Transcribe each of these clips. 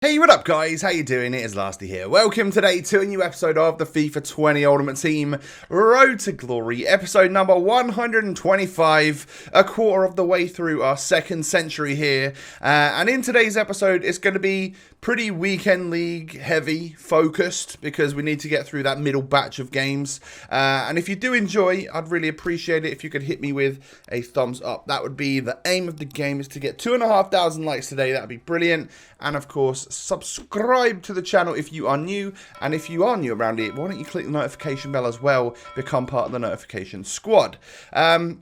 Hey, what up guys? How you doing? It is Lasty here. Welcome today to a new episode of the FIFA 20 Ultimate Team Road to Glory, episode number 125, a quarter of the way through our second century here. And in today's episode, it's going to be pretty weekend league heavy focused because we need to get through that middle batch of games. And if you do enjoy, I'd really appreciate it if you could hit me with a thumbs up. That would be the aim of the game, is to get 2,500 likes today. That would be brilliant. And of course, subscribe to the channel if you are new, and if you are new around here, why don't you click the notification bell as well, become part of the notification squad. So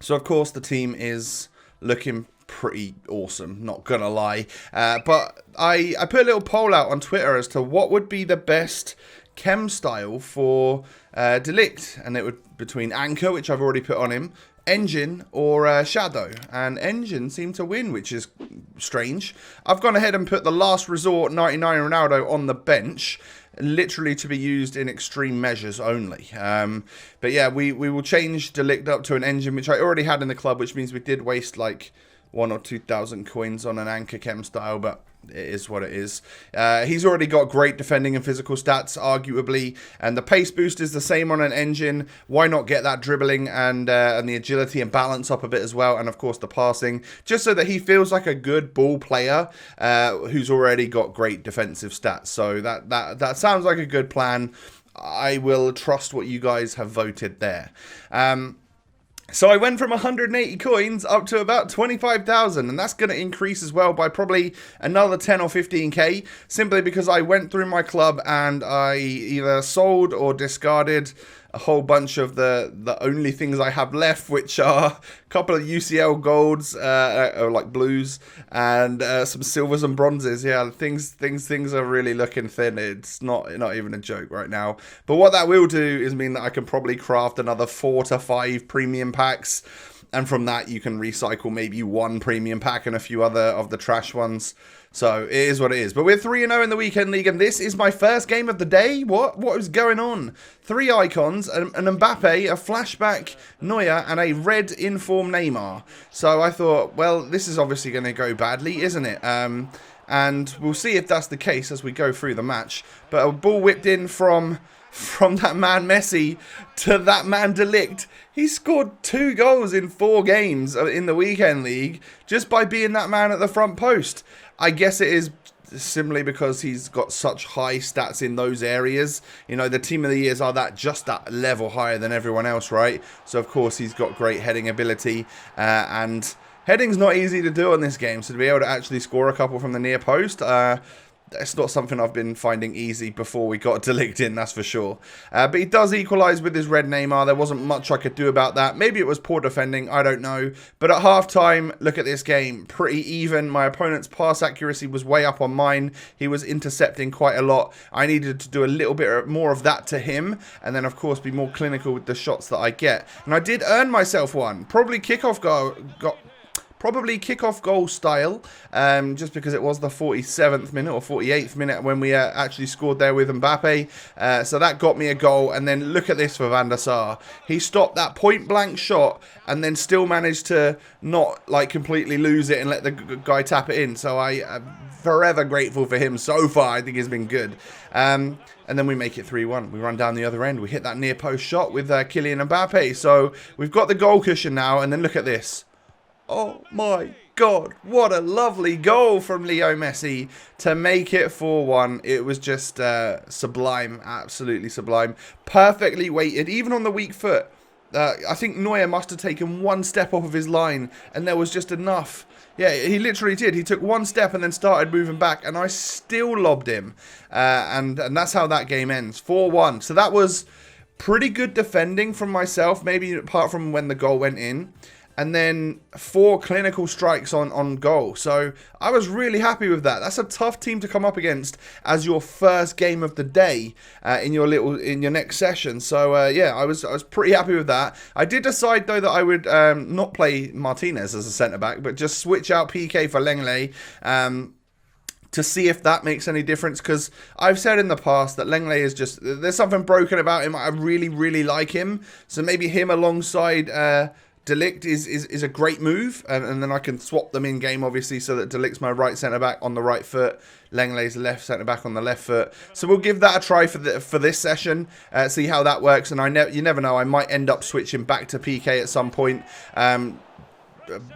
of course the team is looking pretty awesome, not gonna lie, but I put a little poll out on Twitter as to what would be the best chem style for De Ligt, and it would between Anchor, which I've already put on him, Engine, or Shadow, and Engine seemed to win, which is strange. I've gone ahead and put the last resort 99 Ronaldo on the bench, literally to be used in extreme measures only. But yeah, we will change De Ligt up to an Engine, which I already had in the club, which means we did waste like 1,000 or 2,000 coins on an Anchor chem style, but it is what it is. He's already got great defending and physical stats, arguably, and the pace boost is the same on an Engine. Why not get that dribbling and the agility and balance up a bit as well, and of course the passing, just so that he feels like a good ball player who's already got great defensive stats. So that sounds like a good plan. I will trust what you guys have voted there. So I went from 180 coins up to about 25,000, and that's going to increase as well by probably another 10 or 15k, simply because I went through my club and I either sold or discarded a whole bunch of the only things I have left, which are a couple of UCL golds, or like blues, and some silvers and bronzes. Yeah, things are really looking thin. It's not even a joke right now. But what that will do is mean that I can probably craft another 4 to 5 premium packs, and from that you can recycle maybe one premium pack and a few other of the trash ones. So it is what it is. But we're 3-0 in the weekend league, and this is my first game of the day. What is going on? 3 icons, an Mbappe, a flashback Neuer, and a red inform Neymar. So I thought, well, this is obviously going to go badly, isn't it? And we'll see if that's the case as we go through the match. But a ball whipped in from that man Messi to that man De Ligt. He scored 2 goals in 4 games in the weekend league just by being that man at the front post. I guess it is simply because he's got such high stats in those areas. You know, the team of the years are just that level higher than everyone else, right? So of course he's got great heading ability, and heading's not easy to do on this game. So to be able to actually score a couple from the near post, it's not something I've been finding easy before we got De Ligt in, that's for sure. But he does equalise with his red Neymar. There wasn't much I could do about that. Maybe it was poor defending, I don't know. But at half-time, look at this game. Pretty even. My opponent's pass accuracy was way up on mine. He was intercepting quite a lot. I needed to do a little bit more of that to him. And then, of course, be more clinical with the shots that I get. And I did earn myself one. Probably kickoff goal style, just because it was the 47th minute or 48th minute when we actually scored there with Mbappe. So that got me a goal. And then look at this for Van der Sar. He stopped that point blank shot and then still managed to not like completely lose it and let the guy tap it in. So I am forever grateful for him so far. I think he's been good. And then we make it 3-1. We run down the other end. We hit that near post shot with Kylian Mbappe. So we've got the goal cushion now. And then look at this. Oh my God, what a lovely goal from Leo Messi to make it 4-1. It was just sublime, absolutely sublime. Perfectly weighted, even on the weak foot. I think Neuer must have taken one step off of his line and there was just enough. Yeah, he literally did. He took one step and then started moving back, and I still lobbed him. And that's how that game ends, 4-1. So that was pretty good defending from myself, maybe apart from when the goal went in. And then 4 clinical strikes on goal. So I was really happy with that. That's a tough team to come up against as your first game of the day in your next session. So yeah, I was pretty happy with that. I did decide though that I would not play Martinez as a centre back, but just switch out PK for Lenglet. To see if that makes any difference, because I've said in the past that Lenglet is just, there's something broken about him. I really, really like him. So maybe him alongside De Ligt is a great move, and then I can swap them in game, obviously, so that De Ligt's my right centre back on the right foot, Lenglet's left centre back on the left foot. So we'll give that a try for this session, see how that works. And you never know, I might end up switching back to PK at some point.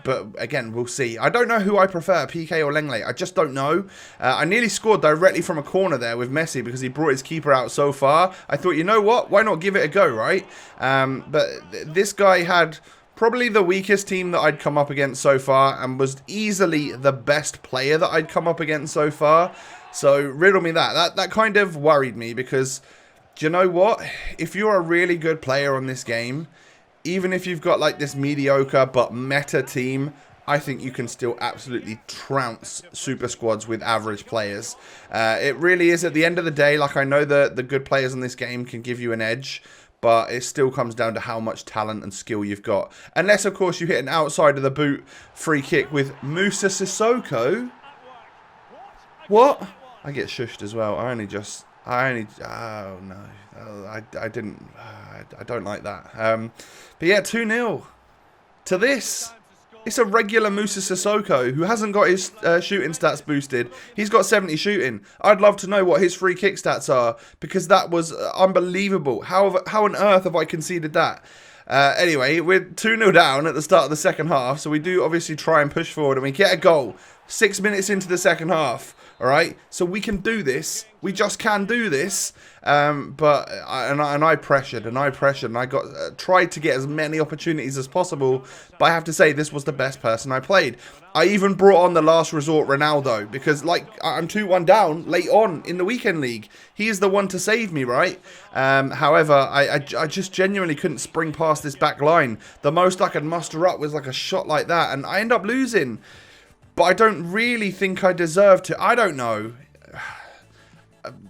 But again, we'll see. I don't know who I prefer, PK or Lenglet. I just don't know. I nearly scored directly from a corner there with Messi because he brought his keeper out so far. I thought, you know what? Why not give it a go, right? But this guy had probably the weakest team that I'd come up against so far and was easily the best player that I'd come up against so far. So riddle me that. That kind of worried me because, do you know what? If you're a really good player on this game, even if you've got like this mediocre but meta team, I think you can still absolutely trounce super squads with average players. It really is, at the end of the day, like, I know the good players in this game can give you an edge, but it still comes down to how much talent and skill you've got. Unless, of course, you hit an outside of the boot free kick with Musa Sissoko. What? I get shushed as well. Oh no, I didn't. I don't like that. But yeah, 2-0 to this. It's a regular Musa Sissoko who hasn't got his shooting stats boosted. He's got 70 shooting. I'd love to know what his free kick stats are, because that was unbelievable. How on earth have I conceded that? Anyway, we're 2-0 down at the start of the second half, so we do obviously try and push forward, and we get a goal 6 minutes into the second half. All right, so we can do this. We just can do this. But I pressured and I got tried to get as many opportunities as possible. But I have to say, this was the best person I played. I even brought on the last resort Ronaldo because, like, I'm 2-1 down late on in the weekend league. He is the one to save me, right? However, I just genuinely couldn't spring past this back line. The most I could muster up was like a shot like that, and I end up losing. But I don't really think I deserve to. I don't know.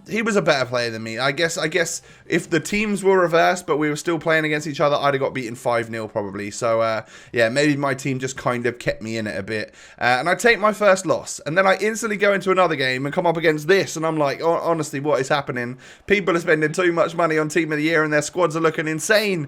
He was a better player than me. I guess if the teams were reversed, but we were still playing against each other, I'd have got beaten 5-0 probably. So, yeah, maybe my team just kind of kept me in it a bit. And I take my first loss. And then I instantly go into another game and come up against this. And I'm like, oh, honestly, what is happening? People are spending too much money on Team of the Year and their squads are looking insane.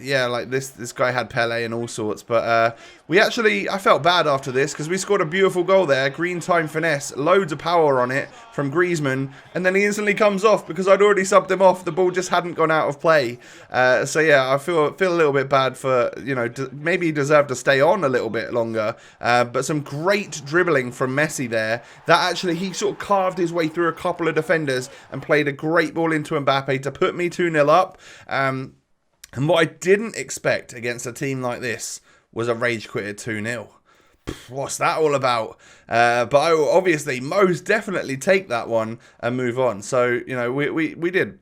Yeah, like this guy had Pele and all sorts. But I felt bad after this because we scored a beautiful goal there. Green time finesse, loads of power on it from Griezmann. And then he instantly comes off because I'd already subbed him off. The ball just hadn't gone out of play. So yeah, I feel a little bit bad for, maybe he deserved to stay on a little bit longer. But some great dribbling from Messi there. That actually, he sort of carved his way through a couple of defenders and played a great ball into Mbappe to put me 2-0 up. And what I didn't expect against a team like this was a rage quit at 2-0. What's that all about? But I will obviously most definitely take that one and move on. So, we did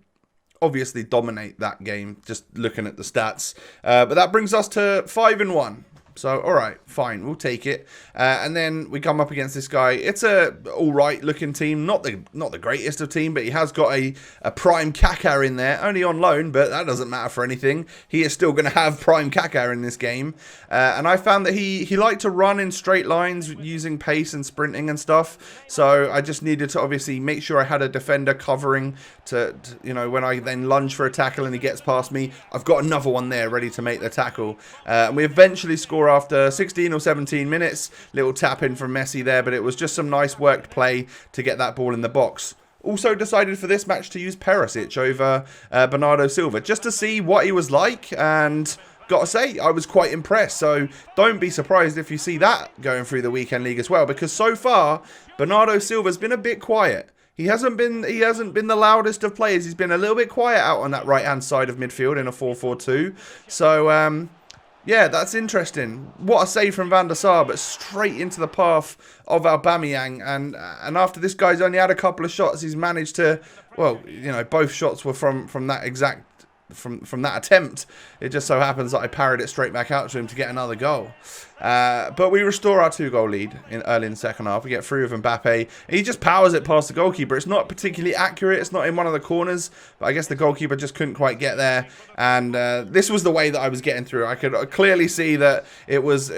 obviously dominate that game, just looking at the stats. But that brings us to 5-1. So, all right, fine, we'll take it. And then we come up against this guy. It's a all right looking team, not the greatest of team, but he has got a prime Kaká in there, only on loan, but that doesn't matter for anything. He is still going to have prime Kaká in this game. And I found that he liked to run in straight lines using pace and sprinting and stuff. So I just needed to obviously make sure I had a defender covering to when I then lunge for a tackle and he gets past me, I've got another one there ready to make the tackle. And we eventually score after 16 or 17 minutes. Little tap in from Messi there, but it was just some nice worked play to get that ball in the box. Also decided for this match to use Perisic over Bernardo Silva just to see what he was like, and got to say, I was quite impressed. So don't be surprised if you see that going through the weekend league as well, because so far Bernardo Silva's been a bit quiet. He hasn't been the loudest of players. He's been a little bit quiet out on that right-hand side of midfield in a 4-4-2. So, yeah, that's interesting. What a save from Van der Sar, but straight into the path of Aubameyang. And after this guy's only had a couple of shots, he's managed to, well, both shots were from that exact, from that attempt. It just so happens that I parried it straight back out to him to get another goal. But we restore our 2-goal lead early in the second half. We get through with Mbappe. He just powers it past the goalkeeper. It's not particularly accurate. It's not in one of the corners. But I guess the goalkeeper just couldn't quite get there. And this was the way that I was getting through. I could clearly see that it was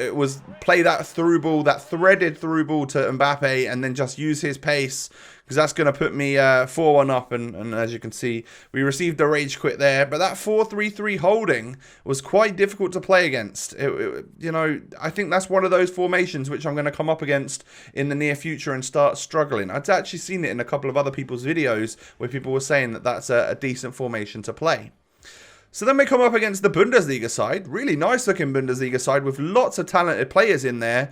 play that through ball, that threaded through ball to Mbappe, and then just use his pace, because that's going to put me 4-1 up, and as you can see, we received a rage quit there. But that 4-3-3 holding was quite difficult to play against. You know, I think that's one of those formations which I'm going to come up against in the near future and start struggling. I'd actually seen it in a couple of other people's videos where people were saying that that's a decent formation to play. So then we come up against the Bundesliga side. Really nice looking Bundesliga side with lots of talented players in there.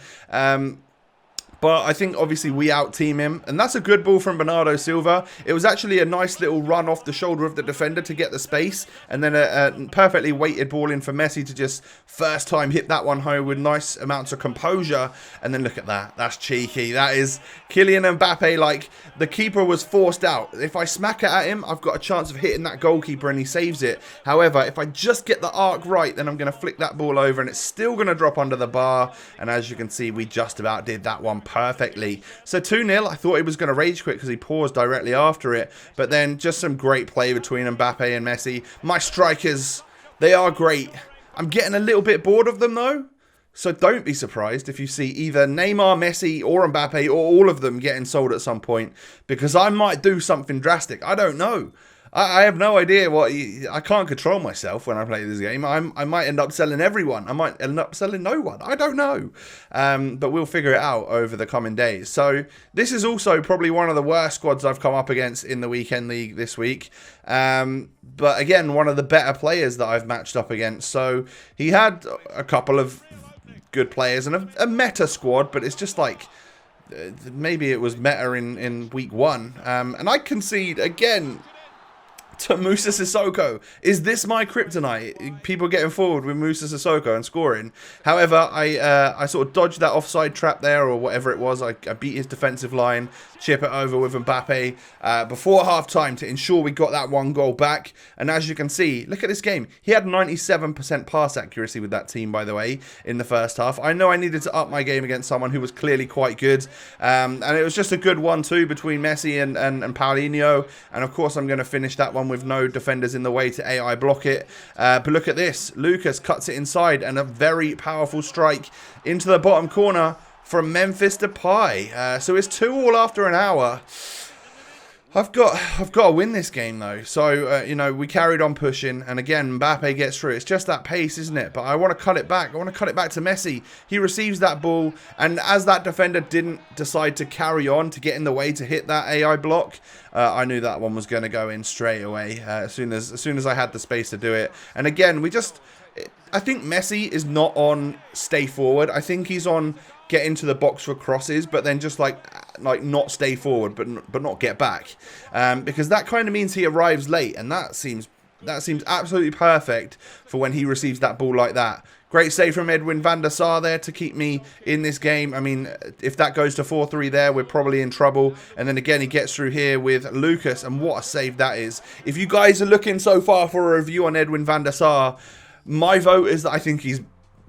But I think obviously we out-team him. And that's a good ball from Bernardo Silva. It was actually a nice little run off the shoulder of the defender to get the space. And then a perfectly weighted ball in for Messi to just first time hit that one home with nice amounts of composure. And then look at that. That's cheeky. That is Kylian Mbappe. Like, the keeper was forced out. If I smack it at him, I've got a chance of hitting that goalkeeper and he saves it. However, if I just get the arc right, then I'm going to flick that ball over and it's still going to drop under the bar. And as you can see, we just about did that one perfectly. So 2-0, I thought he was going to rage quit because he paused directly after it. But then just some great play between Mbappe and Messi. My strikers, they are great. I'm getting a little bit bored of them though. So don't be surprised if you see either Neymar, Messi or Mbappe or all of them getting sold at some point. Because I might do something drastic. I don't know. I have no idea what... I can't control myself when I play this game. I might end up selling everyone. I might end up selling no one. I don't know. But we'll figure it out over the coming days. So this is also probably one of the worst squads I've come up against in the weekend league this week. But again, one of the better players that I've matched up against. So he had a couple of good players and a meta squad, but it's just like... maybe it was meta in week one. And I concede again... to Moussa Sissoko. Is this my kryptonite? People getting forward with Moussa Sissoko and scoring. However, I sort of dodged that offside trap there or whatever it was. I beat his defensive line, chip it over with Mbappe before half-time to ensure we got that one goal back. And as you can see, look at this game. He had 97% pass accuracy with that team, by the way, in the first half. I know I needed to up my game against someone who was clearly quite good. And it was just a good 1-2 between Messi and Paulinho. And of course, I'm going to finish that one with no defenders in the way to AI block it. But look at this. Lucas cuts it inside and a very powerful strike into the bottom corner from Memphis Depay. So it's 2-2 after an hour. I've got to win this game though. So, you know, we carried on pushing. And again, Mbappe gets through. It's just that pace, isn't it? But I want to cut it back. I want to cut it back to Messi. He receives that ball. And as that defender didn't decide to carry on to get in the way to hit that AI block, I knew that one was going to go in straight away as soon as I had the space to do it. And again, I think Messi is not on stay forward. I think he's on get into the box for crosses, but then just like not stay forward, but not get back, because that kind of means he arrives late, and that seems absolutely perfect for when he receives that ball like that. Great save from Edwin van der Sar there to keep me in this game. I mean, if that goes to 4-3 there, we're probably in trouble. And then again, he gets through here with Lucas, and what a save that is. If you guys are looking so far for a review on Edwin van der Sar, my vote is that I think he's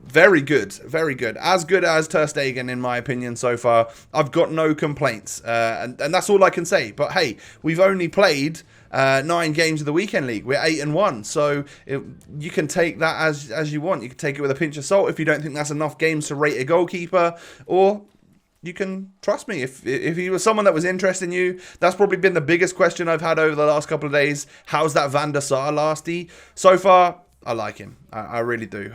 very good, very good. As good as Ter Stegen, in my opinion, so far. I've got no complaints, and that's all I can say. But hey, we've only played 9 games of the weekend league. We're 8-1, so you can take that as you want. You can take it with a pinch of salt if you don't think that's enough games to rate a goalkeeper, or you can trust me. If he was someone that was interested in you, that's probably been the biggest question I've had over the last couple of days. How's that Van der Sar lasty? So far, I like him. I really do.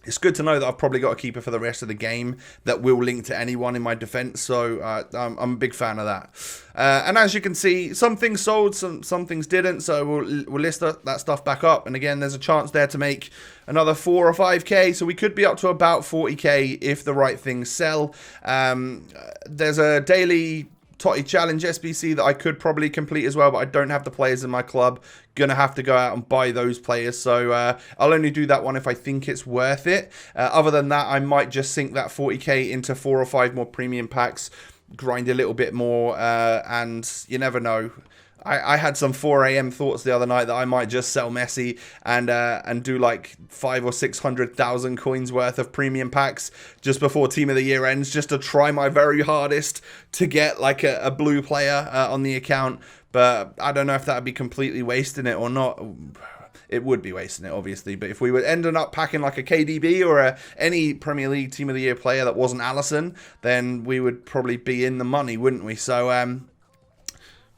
It's good to know that I've probably got a keeper for the rest of the game that will link to anyone in my defence. So I'm a big fan of that. And as you can see, some things sold, some things didn't. So we'll list that stuff back up. And again, there's a chance there to make another 4 or 5k. So we could be up to about 40k if the right things sell. There's a daily Totti Challenge SBC that I could probably complete as well, but I don't have the players in my club. Gonna have to go out and buy those players, so I'll only do that one if I think it's worth it. Other than that, I might just sink that 40k into 4 or 5 more premium packs, grind a little bit more, and you never know. I had some 4 AM thoughts the other night that I might just sell Messi and do like 500,000 or 600,000 coins worth of premium packs just before Team of the Year ends, just to try my very hardest to get like a blue player on the account. But I don't know if that would be completely wasting it or not. It would be wasting it, obviously. But if we were ending up packing like a KDB or any Premier League Team of the Year player that wasn't Alisson, then we would probably be in the money, wouldn't we? So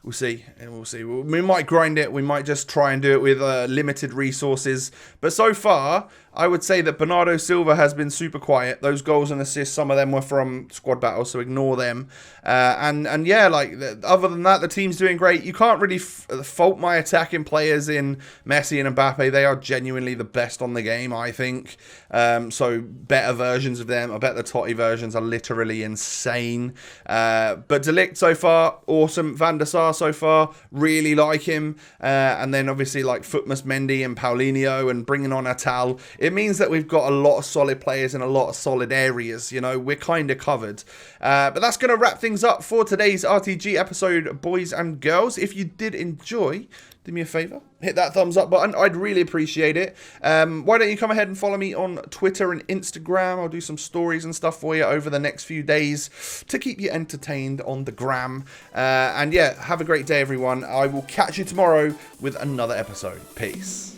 We'll see. We'll see. We might grind it. We might just try and do it with limited resources. But so far, I would say that Bernardo Silva has been super quiet. Those goals and assists, some of them were from squad battles, so ignore them. And yeah, like other than that, the team's doing great. You can't really fault my attacking players in Messi and Mbappe. They are genuinely the best on the game, I think. So better versions of them. I bet the Totti versions are literally insane. But De Ligt so far, awesome. Van der Sar so far, really like him. And then obviously like Futmas Mendy and Paulinho and bringing on Atal. It means that we've got a lot of solid players in a lot of solid areas. You know, we're kind of covered. But that's going to wrap things up for today's RTG episode, boys and girls. If you did enjoy, do me a favor, hit that thumbs up button. I'd really appreciate it. Why don't you come ahead and follow me on Twitter and Instagram? I'll do some stories and stuff for you over the next few days to keep you entertained on the gram. And yeah, have a great day, everyone. I will catch you tomorrow with another episode. Peace.